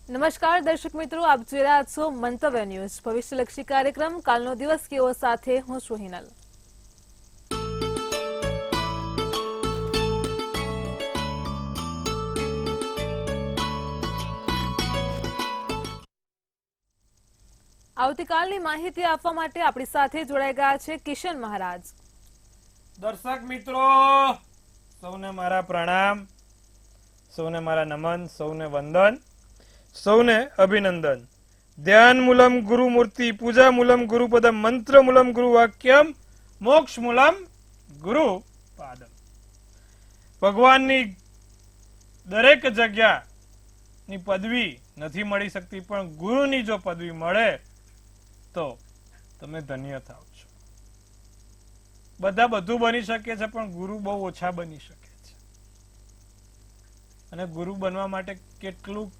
નમસ્કાર દર્શક મિત્રો, આપ જોઈ રહ્યા છો મંતવ્ય ન્યૂઝ ભવિષ્યલક્ષી કાર્યક્રમ કાલનો દિવસ કેવો સાથે હું છું હિનલ। આવતીકાલની માહિતી આપવા માટે આપણી સાથે જોડાઈ ગયા છે કિશન મહારાજ। દર્શક મિત્રો સૌને મારા પ્રણામ, સૌને મારા નમન, સૌને વંદન, સૌને અભિનંદન। ધ્યાન મૂલમ ગુરુ મૂર્તિ, પૂજા મૂલમ ગુરુ પદમ, મંત્ર મૂલમ ગુરુ વાક્યમ, મોક્ષ મૂલમ ગુરુ પાદમ। ભગવાનની દરેક જગ્યાની પદવી નથી મળી શકતી, પણ ગુરુની જો પદવી મળે તો તમે ધન્ય થાવ છો। બધા બધું બની શકે છે, પણ ગુરુ બહુ ઓછા બની શકે છે, અને ગુરુ બનવા માટે કેટલુંક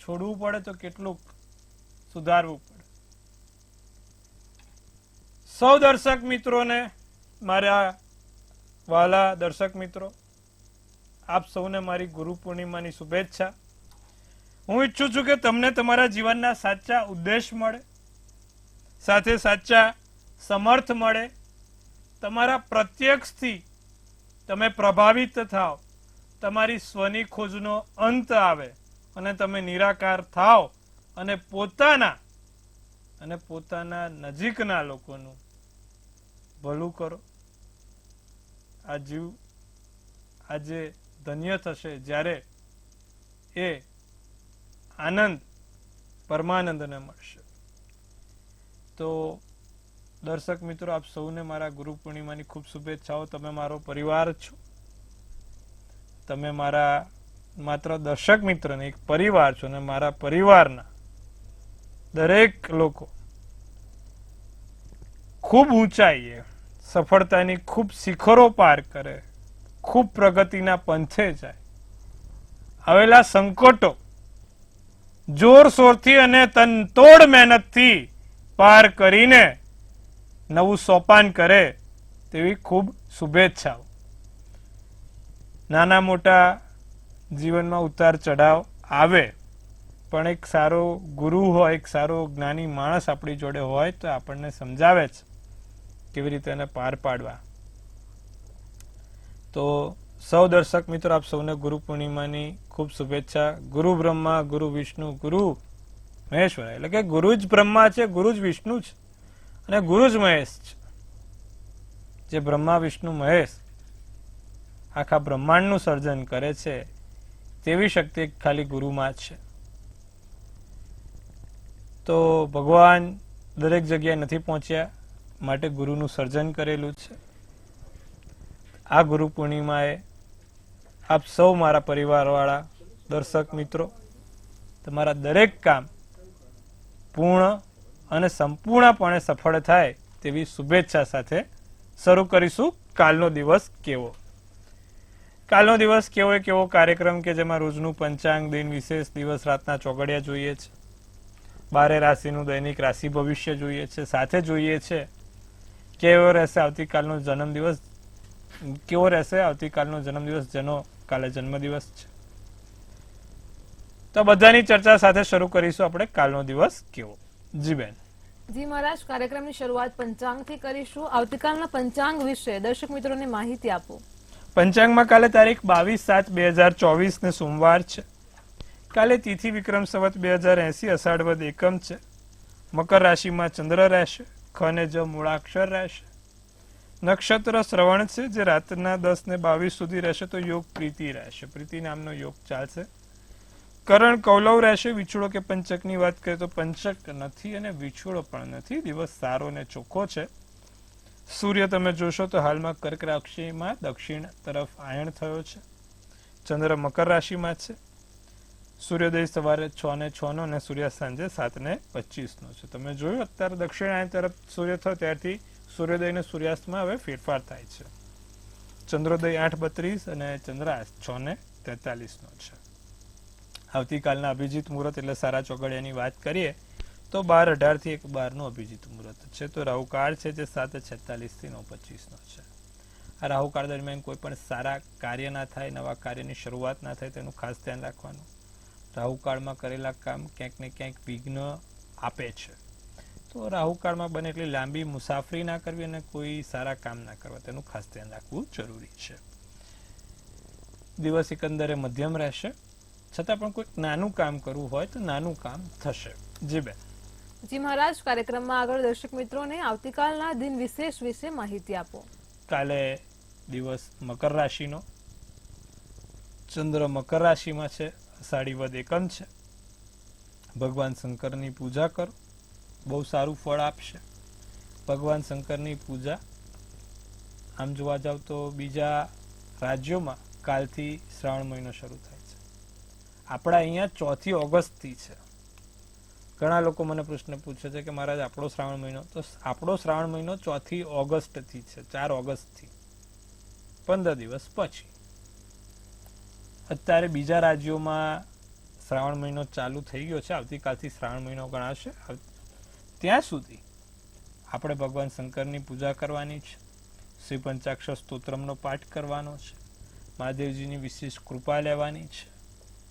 છોડવું પડે તો કેટલુંક સુધારવું પડે। સૌ દર્શક મિત્રોને મારા વાલા દર્શક મિત્રો, આપ સૌને મારી ગુરુ પૂર્ણિમાની શુભેચ્છા। હું ઈચ્છું છું કે તમને તમારા જીવનના સાચા ઉદ્દેશ મળે, સાથે સાચા સમર્થ મળે, તમારા પ્રત્યક્ષથી તમે પ્રભાવિત થાવ, તમારી સ્વની ખોજનો અંત આવે અને તમે નિરાકાર થાવ અને પોતાના નજીકના લોકોનું ભલું કરો। આ જીવ આજે ધન્ય થશે જ્યારે એ આનંદ પરમાનંદને મળશે। તો દર્શક મિત્રો, આપ સૌને મારા ગુરુ પૂર્ણિમાની ખૂબ શુભેચ્છાઓ। તમે મારો પરિવાર છો, તમે મારા માત્ર દર્શક મિત્ર ને એક પરિવાર છો, અને મારા પરિવારના દરેક લોકો ખૂબ ઊંચાઈએ સફળતાની ખૂબ શિખરો પાર કરે, ખૂબ પ્રગતિના પંથે જાય, આવેલા સંકટો જોરશોરથી અને તનતોડ મહેનતથી પાર કરીને નવું સોપાન કરે તેવી ખૂબ શુભેચ્છાઓ। નાના મોટા જીવનમાં ઉતાર ચઢાવ આવે, પણ એક સારો ગુરુ હોય, એક સારો જ્ઞાની માણસ આપણી જોડે હોય તો આપણને સમજાવે છે કેવી રીતે એને પાર પાડવા। તો સૌ દર્શક મિત્રો, આપ સૌને ગુરુ પૂર્ણિમાની ખૂબ શુભેચ્છા। ગુરુ બ્રહ્મા, ગુરુ વિષ્ણુ, ગુરુ મહેશ્વર, એટલે કે ગુરુ જ બ્રહ્મા છે, ગુરુ જ વિષ્ણુ છે, અને ગુરુ જ મહેશ છે। જે બ્રહ્મા વિષ્ણુ મહેશ આખા બ્રહ્માંડનું સર્જન કરે છે, તેવી શક્તિ ખાલી ગુરુમાં છે। તો ભગવાન દરેક જગ્યાએ નથી પહોંચ્યા, માટે ગુરુનું સર્જન કરેલું છે। આ ગુરુ પૂર્ણિમાએ આપ સૌ મારા પરિવારવાળા દર્શક મિત્રો, તમારા દરેક કામ પૂર્ણ અને સંપૂર્ણપણે સફળ થાય તેવી શુભેચ્છા સાથે શરૂ કરીશું કાલનો દિવસ કેવો। કાલનો દિવસ કેવો એક એવો કાર્યક્રમ કે જેમાં રોજનું પંચાંગ, દિન વિશેષ, દિવસ રાતના ચોગડિયા જોઈએ છે, 12 રાશિનું દૈનિક રાશિ ભવિષ્ય જોઈએ છે, સાથે જોઈએ છે કેવો રહેશે આવતીકાલનો જન્મદિવસ, કેવો રહેશે આવતીકાલનો જન્મદિવસ જેનો કાલે જન્મદિવસ છે। તો બધાની ચર્ચા સાથે શરૂ કરીશું આપણે કાલનો દિવસ કેવો। જી બેન। જી મહારાજ, કાર્યક્રમની શરૂઆત પંચાંગથી કરીશું। આવતીકાલના પંચાંગ વિશે દર્શક મિત્રોને માહિતી આપો। પંચાંગમાં કાલે તારીખ 22/7/2024 ને સોમવાર છે। કાલે તિથિ વિક્રમ સંવત 2080 અષાઢ વદ એકમ છે। મકર રાશિમાં ચંદ્ર રહેશે, ખ ને જ મૂળાક્ષર રહેશે। નક્ષત્ર શ્રવણ છે, જે રાતના 10 ને 22 સુધી રહેશે। તો યોગ પ્રીતિ રહેશે, પ્રીતિ નામનો યોગ ચાલશે। કરણ કૌલવ રહેશે। વિછુડો કે પંચકની વાત કરીએ તો પંચક નથી અને વિછુડો પણ નથી, દિવસ સારો ને ચોખ્ખો છે। સૂર્ય તમે જોશો તો હાલમાં કર્ક રાશિમાં દક્ષિણ તરફ આયણ થયો છે। ચંદ્ર મકર રાશિમાં છે। સૂર્યોદય સવારે 6:06 નો અને સૂર્યાસ્ત સાંજે 7:25 નો છે। તમે જોયું અત્યારે દક્ષિણ આયન તરફ સૂર્ય થયો ત્યારથી સૂર્યોદય અને સૂર્યાસ્તમાં હવે ફેરફાર થાય છે। ચંદ્રોદય 8:32 અને ચંદ્રાસ્ત 6:43 નો છે। આવતીકાલના અભિજીત મુહૂર્ત એટલે સારા ચોગડિયાની વાત કરીએ તો 12:18 થી 1:12 નું અભિજીત મુહૂર્ત છે। તો રાહુકાળ છે જે 7:46 થી 9:25 નો છે। આ રાહુકાળ દરમિયાન કોઈ પણ સારા કાર્ય ના થાય, નવા કાર્યની શરૂઆત ના થાય, તેનું ખાસ ધ્યાન રાખવાનું. રાહુકાળમાં કરેલા કામ ક્યાંક ને ક્યાંક વિઘ્ન આપે છે, તો રાહુકાળમાં બને એટલી લાંબી મુસાફરી ના કરવી અને કોઈ સારા કામ ના કરવા, તેનું ખાસ ધ્યાન રાખવું જરૂરી છે. દિવસ એકંદરે મધ્યમ રહેશે, છતાં પણ કોઈ નાનું કામ કરવું હોય તો નાનું કામ થશે. જી બેન. જી મહારાજ, કાર્યક્રમમાં આગળ દર્શક મિત્રોને આવતીકાલના દિન વિશેષ વિશે માહિતી આપો. કાલે દિવસ મકર રાશિનો, ચંદ્ર મકર રાશિમાં છે, અષાઢી વદ એકમ છે. ભગવાન શંકરની પૂજા કરો, બહુ સારું ફળ આપશે. ભગવાન શંકરની પૂજા આમ જોવા જાવ તો બીજા રાજ્યોમાં કાલથી શ્રાવણ મહિનો શરૂ થાય છે. આપણા અહીંયા 4 ઓગસ્ટથી છે. ઘણા લોકો મને પ્રશ્ન પૂછે છે કે મહારાજ આપણો શ્રાવણ મહિનો, તો આપણો શ્રાવણ મહિનો 4 ઓગસ્ટથી છે, 4 ઓગસ્ટથી 15 દિવસ પછી. અત્યારે બીજા રાજ્યોમાં શ્રાવણ મહિનો ચાલુ થઈ ગયો છે, આવતીકાલથી શ્રાવણ મહિનો ગણાશે. ત્યાં સુધી આપણે ભગવાન શંકરની પૂજા કરવાની છે, શ્રી પંચાક્ષર સ્તોત્રમનો પાઠ કરવાનો છે, મહાદેવજીની વિશેષ કૃપા લેવાની છે,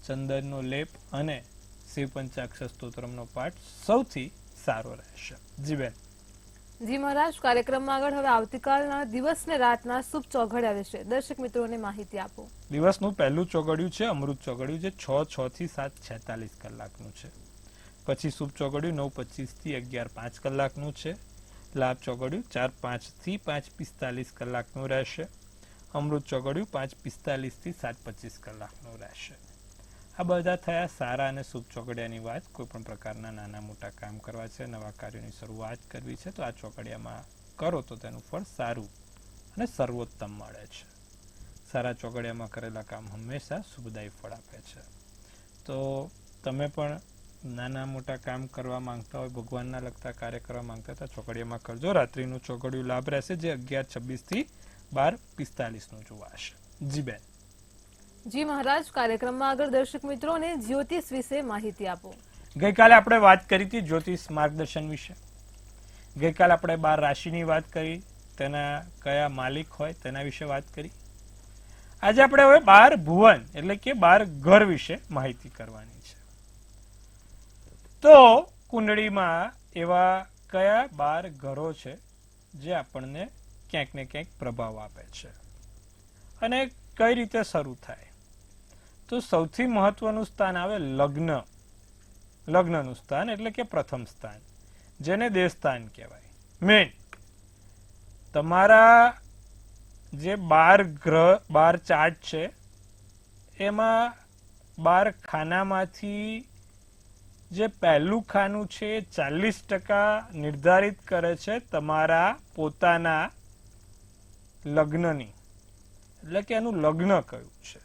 ચંદનનો લેપ અને શિવ પંચાક્ષર સ્તોત્રમનો પાઠ સૌથી સારો રહેશે. જી બેન. જી મહારાજ, કાર્યક્રમમાં આગળ હવે આવતીકાલના દિવસ ને રાતના શુભ ચોઘડિયા વિશે દર્શક મિત્રોને માહિતી આપો. દિવસનું પહેલું ચોઘડિયું છે અમૃત ચોઘડિયું, જે 6:06 થી 7:46 કલાકનું છે. પછી શુભ ચોઘડિયું 9:25 થી 11:05 કલાકનું છે. લાભ ચોઘડિયું 4:05 થી 5:45 કલાકનું રહેશે. અમૃત ચોઘડિયું 5:45 થી 7:25 કલાકનું રહેશે. આ બધા થયા સારા અને શુભ ચોઘડિયાની વાત. કોઈ પણ પ્રકારના નાના મોટા કામ કરવા છે, નવા કાર્યોની શરૂઆત કરવી છે, તો આ ચોઘડિયામાં કરો તો તેનું ફળ સારું અને સર્વોત્તમ મળે છે. સારા ચોઘડિયામાં કરેલા કામ હંમેશા શુભદાયી ફળ આપે છે. તો તમે પણ નાના મોટા કામ કરવા માંગતા હોય, ભગવાનના લગતા કાર્ય કરવા માંગતા હતા, ચોઘડિયામાં કરજો. રાત્રિનું ચોઘડિયું લાભ રહેશે, જે 11:26 થી 12:45 જોવાશે. જી બેન. જી મહારાજ, કાર્યક્રમમાં આગળ દર્શક મિત્રોને જ્યોતિષ વિશે માહિતી આપો. ગઈકાલે આપણે વાત કરી હતી જ્યોતિષ માર્ગદર્શન વિશે. ગઈકાલે આપણે 12 રાશિની વાત કરી, તેના કયા માલિક હોય તેના વિશે વાત કરી. આજે આપણે હવે 12 ભુવન એટલે કે 12 ઘર વિશે માહિતી કરવાની છે. તો કુંડળીમાં એવા કયા 12 ઘરો છે જે આપણને ક્યાંક ને ક્યાંક પ્રભાવ આપે છે અને કઈ રીતે શરૂ થાય? તો સૌથી મહત્વનું સ્થાન આવે લગ્ન. લગ્નનું સ્થાન એટલે કે પ્રથમ સ્થાન, જેને દેવસ્થાન કહેવાય. મેન તમારા જે 12 ગ્રહ 12 ચાર્ટ છે, એમાં 12 ખાનામાંથી જે પહેલું ખાનું છે 40% નિર્ધારિત કરે છે તમારા પોતાના લગ્નની, એટલે કે એનું લગ્ન કયું છે.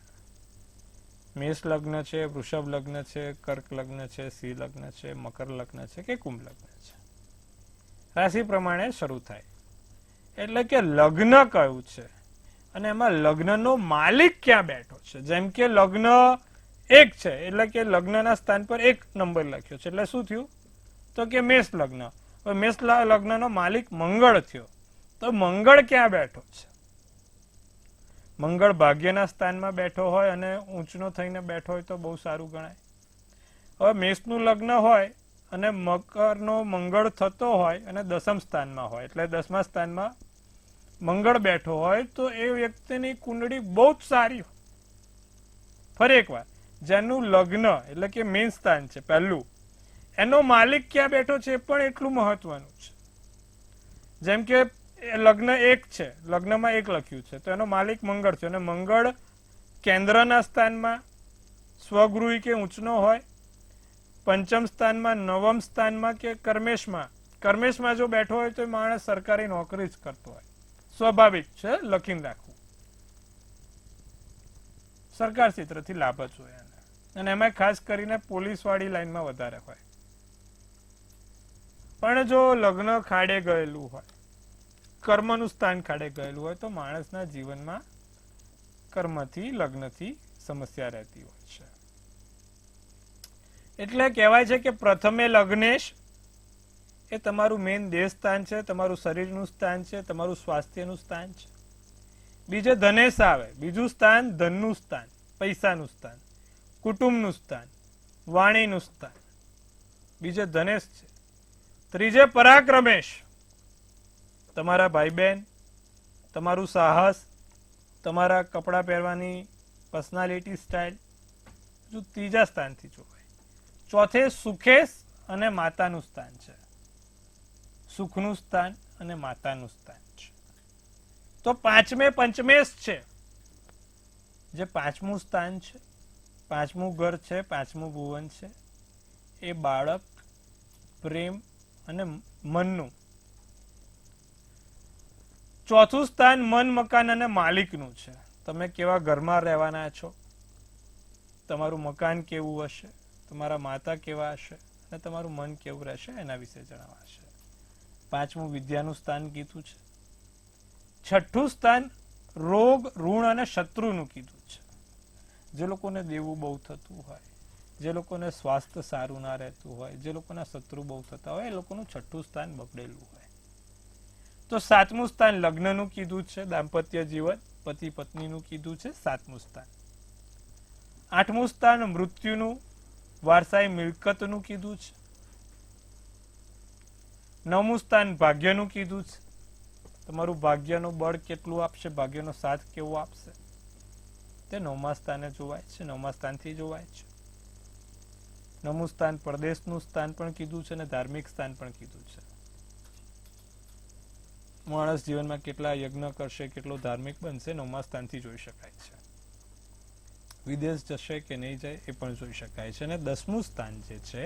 મેષ લગ્ન છે, વૃષભ લગ્ન છે, કર્ક લગ્ન છે, સિંહ લગ્ન છે, મકર લગ્ન છે કે કુંભ લગ્ન છે. રાશિ પ્રમાણે શરૂ થાય. એટલે કે લગ્ન કયું છે અને એમાં લગ્નનો માલિક ક્યાં બેઠો છે. જેમ કે લગ્ન 1 છે એટલે કે લગ્નના સ્થાન પર 1 નંબર લખ્યો છે, એટલે શું થયું? તો કે મેષ લગ્ન. હવે મેષ લગ્નનો માલિક મંગળ થયો, તો મંગળ ક્યાં બેઠો છે? મંગળ ભાગ્યના સ્થાનમાં બેઠો હોય અને ઊંચનો થઈને બેઠો હોય તો બહુ સારું ગણાય. હવે મેષનું લગ્ન હોય અને મકરનો મંગળ થતો હોય અને 10મ સ્થાનમાં હોય, એટલે 10મા સ્થાનમાં મંગળ બેઠો હોય, તો એ વ્યક્તિની કુંડળી બહુ જ સારી હોય. ફરી એકવાર, જેનું લગ્ન એટલે કે મેન સ્થાન છે પહેલું, એનો માલિક ક્યાં બેઠો છે એ પણ એટલું મહત્વનું છે. જેમ કે લગ્ન 1 છે, લગ્નમાં 1 લખ્યું છે, તો એનો માલિક મંગળ છે અને મંગળ કેન્દ્રના સ્થાનમાં સ્વગૃહી કે ઊંચનો હોય, 5મ સ્થાનમાં, 9મ સ્થાનમાં કે કર્મેશમાં. કર્મેશમાં જો બેઠો હોય તો એ માણસ સરકારી નોકરી જ કરતો હોય. સ્વાભાવિક છે, લખીને રાખવું. સરકાર ક્ષેત્રથી લાભ જ હોય એને, અને એમાં ખાસ કરીને પોલીસ વાળી લાઈનમાં વધારે હોય. પણ જો લગ્ન ખાડે ગયેલું હોય, કર્મનું સ્થાન ખાડે ગયેલું હોય, તો માણસના જીવનમાં કર્મથી લગ્નથી સમસ્યા રહેતી હોય છે. એટલે કહેવાય છે કે પ્રથમે લગ્નેશ એ તમારું મેન દેહ સ્થાન છે, તમારું શરીરનું સ્થાન છે, તમારું સ્વાસ્થ્યનું સ્થાન છે. બીજે ધનેશ આવે. બીજું સ્થાન ધનનું સ્થાન, પૈસાનું સ્થાન, કુટુંબનું સ્થાન, વાણીનું સ્થાન. બીજે ધનેશ છે. ત્રીજે પરાક્રમેશ, તમારા ભાઈ બહેન, તમારું સાહસ, તમારા કપડા પહેરવાની પર્સનાલિટી સ્ટાઇલ ત્રીજા સ્થાનથી જોવાય. ચોથે સુખેશ અને માતાનું સ્થાન છે. સુખનું સ્થાન અને માતાનું સ્થાન છે. તો પાંચમે પંચમેશ છે, જે પાંચમું સ્થાન છે, પાંચમું ઘર છે, પાંચમું ભુવન છે. એ બાળક, પ્રેમ અને મનનું. ચોથું સ્થાન મન, મકાન અને માલિકનું છે. તમે કેવા ઘરમાં રહેવાના છો, તમારું મકાન કેવું હશે, તમારા માતા કેવા હશે અને તમારું મન કેવું રહેશે, એના વિશે જણાવાશે. પાંચમું વિદ્યાનું સ્થાન કીધું છે. છઠ્ઠું સ્થાન રોગ, ઋણ અને શત્રુનું કીધું છે. જે લોકોને દેવું બહુ થતું હોય, જે લોકોને સ્વાસ્થ્ય સારું ના રહેતું હોય, જે લોકોના શત્રુ બહુ થતા હોય, એ લોકોનું છઠ્ઠું સ્થાન બગડેલું હોય. તો સાતમું સ્થાન લગ્નનું કીધું છે, દાંપત્ય જીવન, પતિ પત્નીનું કીધું છે સાતમું સ્થાન. આઠમું સ્થાન મૃત્યુનું, વારસાઈ મિલકતનું કીધું છે. નવમું સ્થાન ભાગ્યનું કીધું છે. તમારું ભાગ્યનું બળ કેટલું આપશે, ભાગ્યનો સાથ કેવો આપશે, તે નવમા સ્થાને જોવાય છે, નવમા સ્થાનથી જોવાય છે. નવમું સ્થાન પરદેશનું સ્થાન પણ કીધું છે અને ધાર્મિક સ્થાન પણ કીધું છે. માણસ જીવનમાં કેટલા યજ્ઞ કરશે, કેટલો ધાર્મિક બનશે, નવમા સ્થાનથી જોઈ શકાય છે. વિદેશ જશે કે નહીં જાય એ પણ જોઈ શકાય છે. અને દસમું સ્થાન જે છે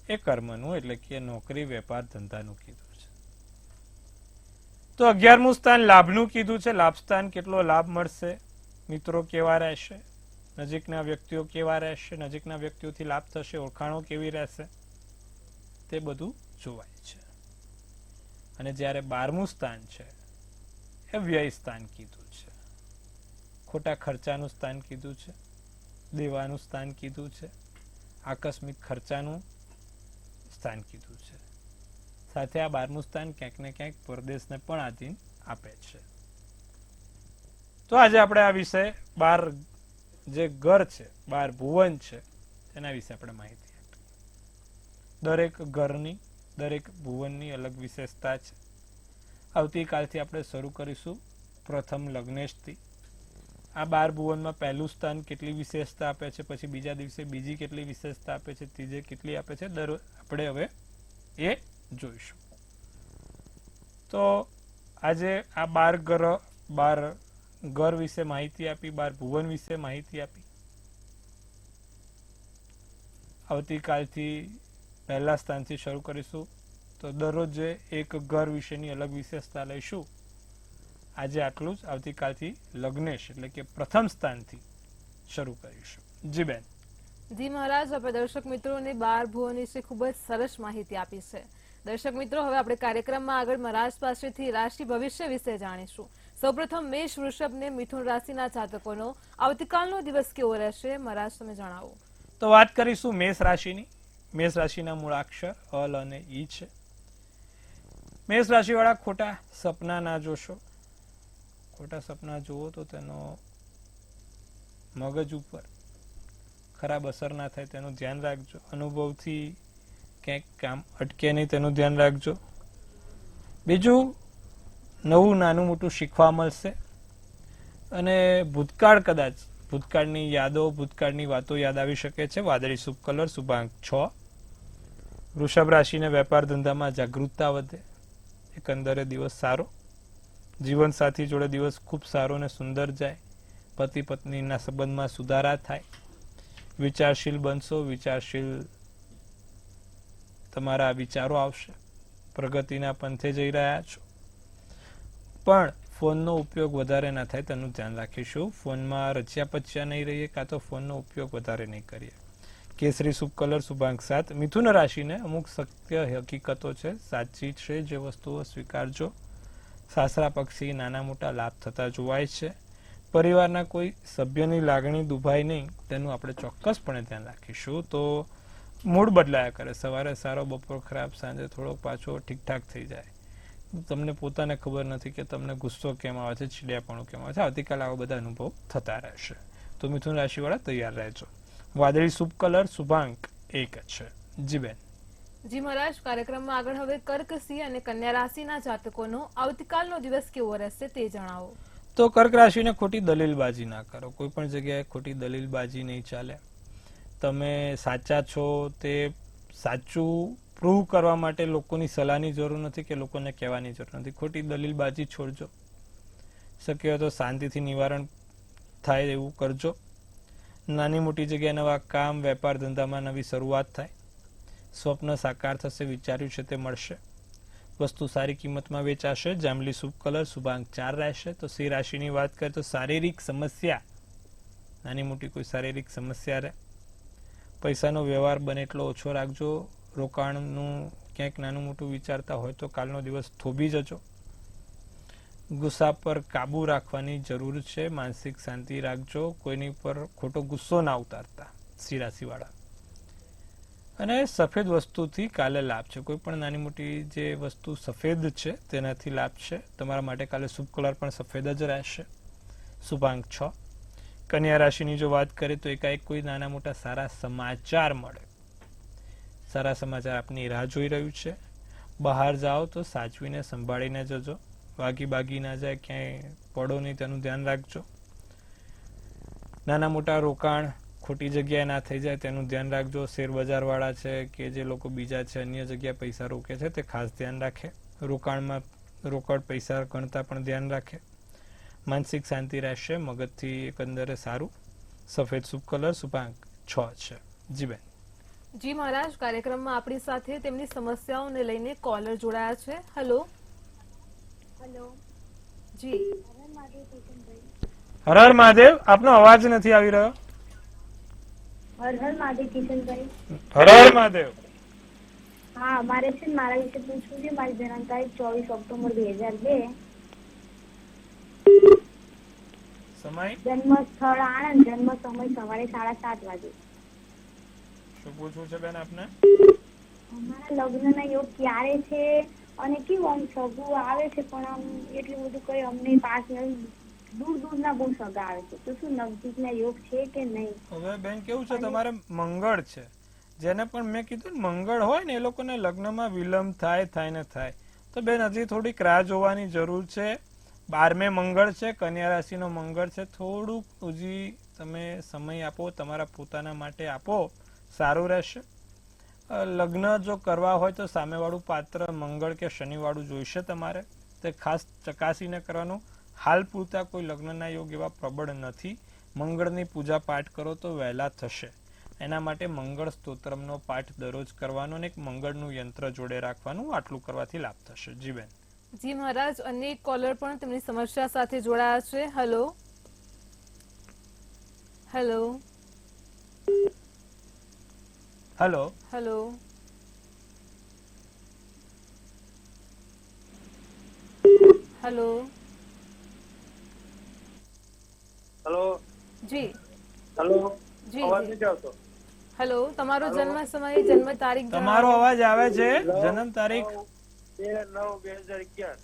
એ કર્મનું, એટલે કે નોકરી, વેપાર, ધંધાનું કીધું છે. તો 11મું સ્થાન લાભનું કીધું છે. લાભ સ્થાન, કેટલો લાભ મળશે, મિત્રો કેવા રહેશે, નજીકના વ્યક્તિઓ કેવા રહેશે, નજીકના વ્યક્તિઓથી લાભ થશે, ઓળખાણો કેવી રહેશે, તે બધું જોવાય છે. અને જ્યારે 12મું સ્થાન છે એ વ્યય સ્થાન કીધું છે. ખોટા ખર્ચાનું સ્થાન કીધું છે, દેવાનું સ્થાન કીધું છે, આકસ્મિક ખર્ચાનું સ્થાન કીધું છે. સાથે આ 12મું સ્થાન ક્યાંક ને ક્યાંક પરદેશને પણ આધીન આપે છે. તો આજે આપણે આ વિશે 12 જે ઘર છે, 12 ભુવન છે, એના વિશે આપણે માહિતી આપી. દરેક ઘરની, દરેક ભુવનની અલગ વિશેષતા છે. આવતીકાલથી આપણે શરૂ કરીશું પ્રથમ લગ્નેશથી. આ 12 ભુવનમાં પહેલું સ્થાન કેટલી વિશેષતા આપે છે, પછી બીજા દિવસે બીજી કેટલી વિશેષતા આપે છે, ત્રીજે કેટલી આપે છે, આપણે હવે એ જોઈશું. તો આજે આ 12 ઘર વિશે માહિતી આપી, 12 ભુવન વિશે માહિતી આપી. આવતીકાલથી પહેલા સ્થાનથી શરૂ કરીશું. તો દરરોજ એક ઘર વિશેની અલગ વિશેષતા લઈશું. આજે આટલું જ. આવતીકાલથી લગ્નેશ એટલે કે પ્રથમ સ્થાનથી શરૂ કરીશું. જી બેન. જી મહારાજ, આપણે દર્શક મિત્રોને 12 ભુવન વિશે ખૂબ જ સરસ માહિતી આપી છે. દર્શક મિત્રો, હવે આપણે કાર્યક્રમમાં આગળ મહારાજ પાસેથી રાશિ ભવિષ્ય વિશે જાણીશું. સૌપ્રથમ મેષ, વૃષભ ને મિથુન રાશિના જાતકોનો આવતીકાલનો દિવસ કેવો રહેશે, મહારાજ તમે જણાવો. તો વાત કરીશું મેષ રાશિની. મેષ રાશિના મૂળાક્ષર અલ અને ઈ છે. મેષ રાશિવાળા ખોટા સપના ના જોશો. ખોટા સપના જુઓ તો તેનો મગજ ઉપર ખરાબ અસર ના થાય તેનું ધ્યાન રાખજો. અનુભવથી ક્યાંક કામ અટકે નહીં તેનું ધ્યાન રાખજો. બીજું, નવું નાનું મોટું શીખવા મળશે અને ભૂતકાળની યાદો, ભૂતકાળની વાતો યાદ આવી શકે છે. વાદળી શુભ કલર, શુભાંક 6. વૃષભ રાશિને વેપાર ધંધામાં જાગૃતતા વધે. એકંદરે દિવસ સારો. જીવનસાથી જોડે દિવસ ખૂબ સારો અને સુંદર જાય. પતિ પત્નીના સંબંધમાં સુધારા થાય. વિચારશીલ બનશો. વિચારશીલ તમારા વિચારો આવશે. પ્રગતિના પંથે જઈ રહ્યા છો. પણ ફોનનો ઉપયોગ વધારે ના થાય તેનું ધ્યાન રાખીશું. ફોનમાં રચ્યા પચ્યા નહીં રહીએ, કાં તો ફોનનો ઉપયોગ વધારે નહીં કરીએ. કેસરી શુભ કલર, શુભાંક 7. મિથુન રાશિને અમુક સત્ય હકીકતો છે, સાચી છે, જે વસ્તુઓ સ્વીકારજો. સાસરા પક્ષી નાના મોટા લાભ થતા જોવાય છે. પરિવારના કોઈ સભ્યની લાગણી દુભાય નહીં તેનું આપણે ચોક્કસપણે ધ્યાન રાખીશું. તો મૂડ બદલાયા કરે. સવારે સારો, બપોર ખરાબ, સાંજે થોડોક પાછો ઠીકઠાક થઈ જાય. તમને પોતાને ખબર નથી કે તમને ગુસ્સો કેમ આવે છે, ચીડિયાપણું કેમ આવે છે. આવતીકાલે આવા બધા અનુભવ થતા રહેશે. તો મિથુન રાશિવાળા તૈયાર રહેજો. વાદળી શુભ કલર શુભાંક 1 છે. જી બેન. જી મહારાજ, કાર્યક્રમમાં આગળ હવે કર્ક, સિંહ અને કન્યા રાશિના જાતકોનો આવતીકાલનો દિવસ કેવો રહેશે તે જણાવો. તો કર્ક રાશિને ખોટી દલીલબાજી ના કરો. કોઈ પણ જગ્યાએ ખોટી દલીલબાજી નહીં ચાલે. તમે સાચા છો તે સાચું પ્રૂવ કરવા માટે લોકોની સલાહની જરૂર નથી કે લોકોને કહેવાની જરૂર નથી. ખોટી દલીલબાજી છોડજો. શક્ય હોય તો શાંતિથી નિવારણ થાય એવું કરજો. નાની મોટી જગ્યાએ નવા કામ, વેપાર, ધંધામાં નવી શરૂઆત થાય. સ્વપ્ન સાકાર થશે, વિચાર્યું છે તે મળશે. વસ્તુ સારી કિંમતમાં વેચાશે. જાંબલી શુભ કલર શુભાંક 4 રહેશે. તો સિંહ રાશિની વાત કરીએ તો શારીરિક સમસ્યા, નાની મોટી કોઈ શારીરિક સમસ્યા રહે. પૈસાનો વ્યવહાર બને એટલો ઓછો રાખજો. રોકાણનું ક્યાંક નાનું મોટું વિચારતા હોય તો કાલનો દિવસ થોભી જજો. ગુસ્સા પર કાબુ રાખવાની જરૂર છે. માનસિક શાંતિ રાખજો. કોઈની પર ખોટો ગુસ્સો ના ઉતારતા સિંહ રાશિવાળા. અને સફેદ વસ્તુથી કાલે લાભ છે. કોઈ પણ નાની મોટી જે વસ્તુ સફેદ છે તેનાથી લાભ છે. તમારા માટે કાલે શુભ કલર પણ સફેદ જ રહેશે. શુભાંક 6. કન્યા રાશિની જો વાત કરીએ તો એકાએક કોઈ નાના મોટા સારા સમાચાર મળે. સારા સમાચાર આપની રાહ જોઈ રહ્યું છે. બહાર જાઓ તો સાચવીને સંભાળીને જજો. વાગી બાગી ના જાય, ક્યાંય પડો નહીં તેનું ધ્યાન રાખજો. નાના મોટા રોકાણ ખોટી જગ્યાએ ના થઈ જાય તેનું ધ્યાન રાખજો. શેર બજાર વાળા છે કે જે લોકો બીજા છે અન્ય જગ્યાએ પૈસા રોકે છે તે ખાસ ધ્યાન રાખે. રોકાણમાં રોકડ પૈસા ગણતા પણ ધ્યાન રાખે. માનસિક શાંતિ રહેશે. મગજથી એકંદરે સારું. સફેદ શુભ કલર શુભાંક 6 છે. જી બેન. જી મહારાજ, કાર્યક્રમમાં આપણી સાથે તેમની સમસ્યાઓને લઈને કોલર જોડાયા છે. હેલો. હેલો. જી. હર હર મહાદેવ. આપનો અવાજ નથી આવી રહ્યો. હર હર મહાદેવ કિશનભાઈ. હર હર મહાદેવ. હા, મારે છે ને મારા વિશે પૂછવું છે. મારી જન્મ તારીખ 24 ઓક્ટોબર 2002. સમય? જન્મ સ્થળ આણંદ. જન્મ સમય સવારે 7:30 વાગે. શું પૂછવું છે બેન આપને? અમારા લગ્નના યોગ ક્યારે છે અને કેવું આમ સગું આવે છે પણ આમ એટલું બધું કઈ અમને પાસ નથી. દૂર દૂરના બહુ સગા આવે છે. તો શું નજીકના યોગ છે કે નહીં? હવે બેન કેવું છે, તમારે મંગળ છે. જેને પણ મેં કીધું મંગળ હોય ને એ લોકોને લગ્નમાં વિલંબ થાય ને થાય. તો બેન હજી થોડીક રાહ જોવાની જરૂર છે. 12મે મંગળ છે, કન્યા રાશિનો મંગળ છે. થોડુંક હજી તમે સમય આપો, તમારા પોતાના માટે આપો, સારું રહેશે. લગ્ન જો કરવા હોય તો સામેવાળું પાત્ર મંગળ કે શનિવાળું જોઈશે તમારે. તે ખાસ ચકાસીને કરવાનું. હાલ પૂરતા કોઈ લગ્નના યોગ એવા પ્રબળ નથી. મંગળની પૂજા પાઠ કરો તો વહેલા થશે. એના માટે મંગળ સ્તોત્રમનો પાઠ દરરોજ કરવાનો અને એક મંગળનું યંત્ર જોડે રાખવાનું. આટલું કરવાથી લાભ થશે. જી બેન. જી મહારાજ, અન્ય એક કોલર પણ તેમની સમસ્યા સાથે જોડાયા છે. Hello. Hello. Hello. Hello. Hello. Hello. જી. હેલો. જી. અવાજ નથી આવતો. હેલો. તમારો જન્મ સમય, જન્મ તારીખ તમારો જણાવો. અવાજ આવે છે. જન્મ તારીખ 2/9/2011.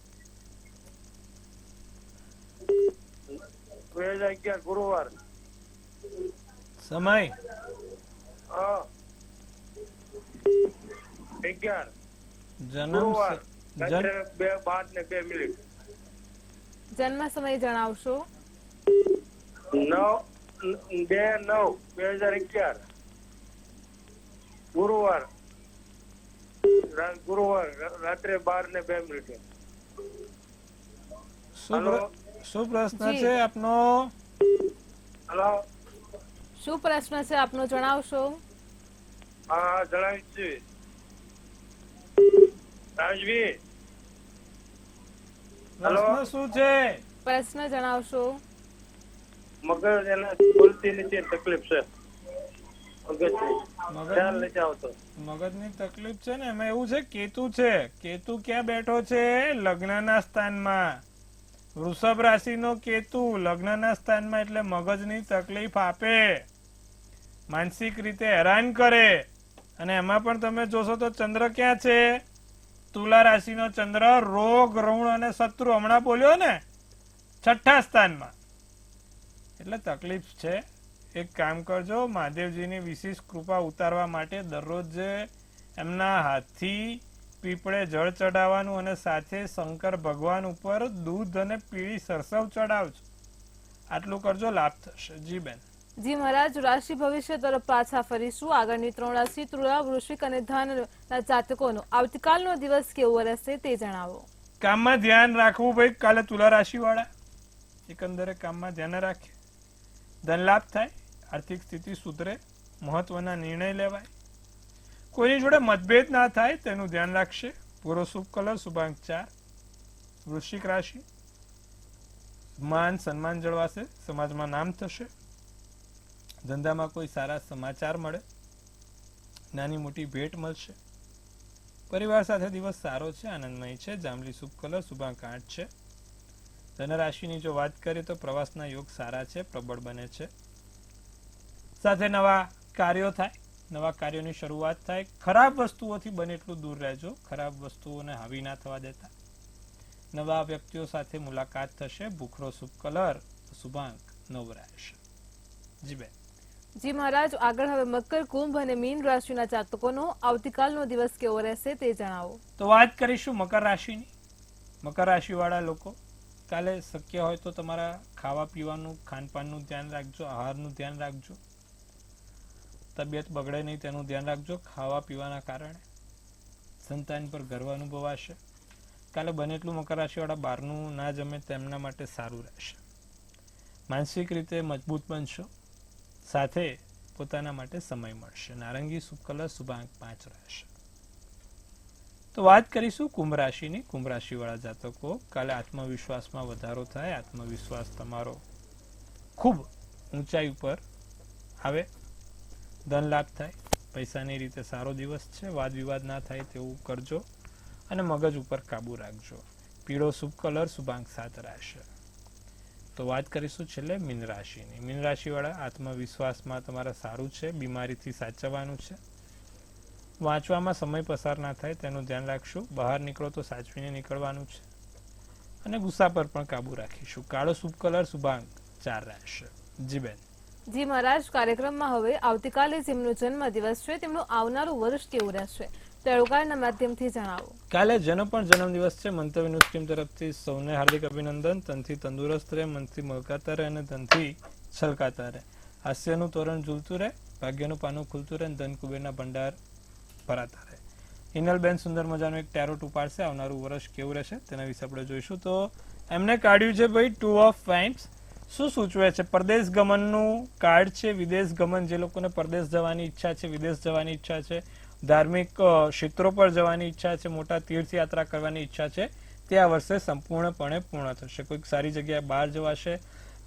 2011 ગુરુવાર. સમય? 11 જન્મ ગુરુવાર. જન- રાત્રે 2:12 જન્મ સમય જણાવશો. 2/9/2011 ગુરુવાર. ગુરુવાર રાત્રે 12:02. શું પ્રશ્ન જી. છે આપનો? હલો. શું પ્રશ્ન છે આપનો, જણાવશો. હા, જણાવીશ છું. રાજવી. પ્રશ્ન શું છે? પ્રશ્ન જણાવશો. મગજ એને બોલતી નથી, તકલીફ છે. ખ્યાલ નથી આવતો. મગજની તકલીફ છે ને એમાં એવું છે, કેતુ છે. કેતુ ક્યાં બેઠો છે? લગ્નના સ્થાનમાં. વૃષભ રાશિનો કેતુ લગ્નના સ્થાનમાં, એટલે મગજની તકલીફ આપે, માનસિક રીતે હેરાન કરે. અને એમાં પણ તમે જોશો તો ચંદ્ર ક્યાં છે? તુલા રાશિનો ચંદ્ર રોગ, ઋણ અને શત્રુ હમણાં બોલ્યો ને 6ઠ્ઠા સ્થાનમાં, એટલે તકલીફ છે. એક કામ કરજો, મહાદેવજીની વિશેષ કૃપા ઉતારવા માટે દરરોજ એમના હાથથી પીપળે જળ ચડાવવાનું અને સાથે શંકર ભગવાન ઉપર દૂધ અને પીળી સરસવ ચડાવજો. આટલું કરજો, લાભ થશે. જી બેન. જી મહારાજ, રાશિ ભવિષ્ય તરફ પાછા ફરીશું. આગળની 3 રાશિ તુલા, વૃશ્ચિક અને ધનના જાતકોનો આવતીકાલનો દિવસ કેવો રહેશે તે જણાવો. કામમાં ધ્યાન રાખવું ભાઈ. કાલે તુલા રાશિ વાળા એકંદરે કામમાં ધ્યાન રાખે, ધન લાભ થાય, આર્થિક સ્થિતિ સુધરે, મહત્વના નિર્ણય લેવાય, કોઈની જોડે મતભેદ ના થાય તેનું ધ્યાન રાખશે. પૂરો શુભ કલર, શુભાંક 4. વૃશ્ચિક રાશિ, માન સન્માન જળવાશે, સમાજમાં નામ થશે, ધંધામાં કોઈ સારા સમાચાર મળે, નાની મોટી ભેટ મળશે, પરિવાર સાથે દિવસ સારો છે, આનંદમય છે. જાંબલી શુભ કલર, શુભાંક 8 છે. ધન રાશિની જો વાત કરીએ તો પ્રવાસના યોગ સારા છે, પ્રબળ બને છે. સાથે નવા કાર્યો થાય, નવા કાર્યોની શરૂઆત થાય. ખરાબ વસ્તુઓથી બને એટલું દૂર રહેજો, ખરાબ વસ્તુઓને હાવી ના થવા દેતા. નવા વ્યક્તિઓ સાથે મુલાકાત થશે. ભૂખરો શુભ કલર, શુભાંક 9 રહેશે. જી બેન. જી મહારાજ, આગળ હવે મકર, કુંભ અને મીન રાશિના જાતકોનો આવતીકાલનો દિવસ કેવો રહેશે તે જણાવો. તો વાત કરીશું મકર રાશિની. મકર રાશિ વાળા લોકો કાલે શક્ય હોય તો તમારા ખાવા પીવાનું, ખાનપાનનું ધ્યાન રાખજો, આહારનું ધ્યાન રાખજો, તબિયત બગડે નહીં તેનું ધ્યાન રાખજો. ખાવા પીવાના કારણે સંતાન પર ગર્વ અનુભવાશે. કાલે બને એટલું મકર રાશિ વાળા બહારનું ના જમે, તેમના માટે સારું રહેશે. માનસિક રીતે મજબૂત બનશો, સાથે પોતાના માટે સમય મળશે. નારંગી શુભ કલર, શુભાંક 5 રહેશે. તો વાત કરીશું કુંભ રાશિની. કુંભ રાશિ વાળા જાતકો કાલે આત્મવિશ્વાસમાં વધારો થાય, આત્મવિશ્વાસ તમારો ખૂબ ઊંચાઈ ઉપર આવે, ધન લાભ થાય, પૈસાની રીતે સારો દિવસ છે. વાદ વિવાદ ના થાય તેવું કરજો અને મગજ ઉપર કાબુ રાખજો. પીળો શુભ કલર, શુભાંક 7 રહેશે. તો વાત કરીશું છેલ્લે મીન રાશિની. મીન રાશિ વાળા આત્મવિશ્વાસમાં તમારે સારું છે, બીમારીથી સાચવવાનું છે, વાંચવામાં સમય પસાર ના થાય તેનું ધ્યાન રાખશું. બહાર નીકળો તો સાચવીને નીકળવાનું છે અને ગુસ્સા પર પણ કાબુ રાખીશું. કાળો શુભ કલર, શુભાંક 4 રહેશે. જી બેન. જી મહારાજ, કાર્યક્રમમાં હવે આવતીકાલે જેમનો જન્મ દિવસ છે તેમનું આવનારું વર્ષ કેવું રહેશે તે અળુકાળના માધ્યમથી જણાવો. કાલે જેનો પણ જન્મદિવસ છે, મંતવ્ય ન્યૂઝ ટીમ તરફથી સૌને હાર્દિક અભિનંદન. તનથી તંદુરસ્ત રહે, મનથી મલકાતા રહે અને ધનથી છલકાતા રહે. હાસ્યનું તોરણ ઝૂલતું રહે, ભાગ્યનું પાનું ખુલતું રહે અને ધન કુબેરના ભંડાર ભરાતા રહે. હિનલબેન સુંદર મજાનું એક ટેરોટ ઉપાડશે. આવનારું વર્ષ કેવું રહેશે તેના વિશે આપણે જોઈશું. તો એમને કાઢ્યું છે ભાઈ 2 ઓફ વાઇન્સ. શું સૂચવે છે? પરદેશ ગમનનું કાર્ડ છે. વિદેશ ગમન, જે લોકોને પરદેશ જવાની ઈચ્છા છે, વિદેશ જવાની ઈચ્છા છે, ધાર્મિક ક્ષેત્રો પર જવાની ઈચ્છા છે, મોટા તીર્થયાત્રા કરવાની ઈચ્છા છે, તે આ વર્ષે સંપૂર્ણપણે પૂર્ણ થશે. કોઈક સારી જગ્યાએ બહાર જવાશે.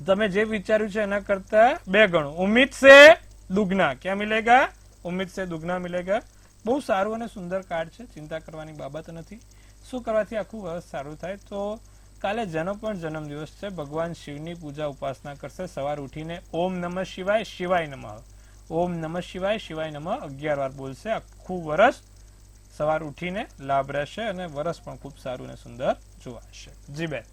તમે જે વિચાર્યું છે એના કરતા 2 ગણું. ઉમ્મીદ સે દુગના. ક્યાં મિલેગા? ઉમ્મીદ સે દુગના મિલેગા. બહુ સારું અને સુંદર કાર્ડ છે, ચિંતા કરવાની બાબત નથી. શું કરવાથી આખું વર્ષ સારું થાય? તો કાલે જેનો પણ જન્મદિવસ છે, ભગવાન શિવની પૂજા ઉપાસના કરશે. સવાર ઉઠીને ઓમ નમઃ શિવાય, શિવાય નમઃ, ઓમ નમઃ શિવાય, શિવાય નમઃ 11 વાર બોલશે. આખું વર્ષ સવાર ઉઠીને લાભ રહેશે અને વર્ષ પણ ખૂબ સારું અને સુંદર જોવાશે. જી બેન.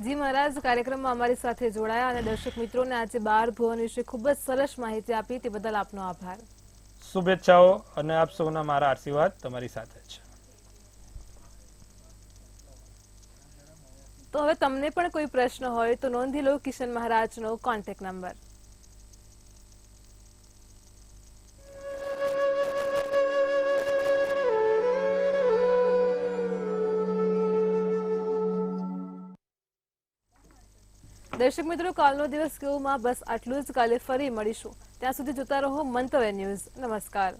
જી મહારાજ, કાર્યક્રમમાં અમારી સાથે જોડાયા અને દર્શક મિત્રોને આજે 12 ભુવન વિશે ખૂબ જ સરસ માહિતી આપી તે બદલ આપનો આભાર. શુભેચ્છાઓ અને આપ સૌના મારા આશીર્વાદ તમારી સાથે છે. તો હવે તમને પણ કોઈ પ્રશ્ન હોય તો નોંધી લો કિશન મહારાજનો કોન્ટેક્ટ નંબર. દર્શક મિત્રો, કાલનો દિવસ કેવોમાં બસ આટલું જ. કાલે ફરી મળીશું. ત્યાં સુધી જોતા રહો મંતવ્ય ન્યૂઝ. નમસ્કાર.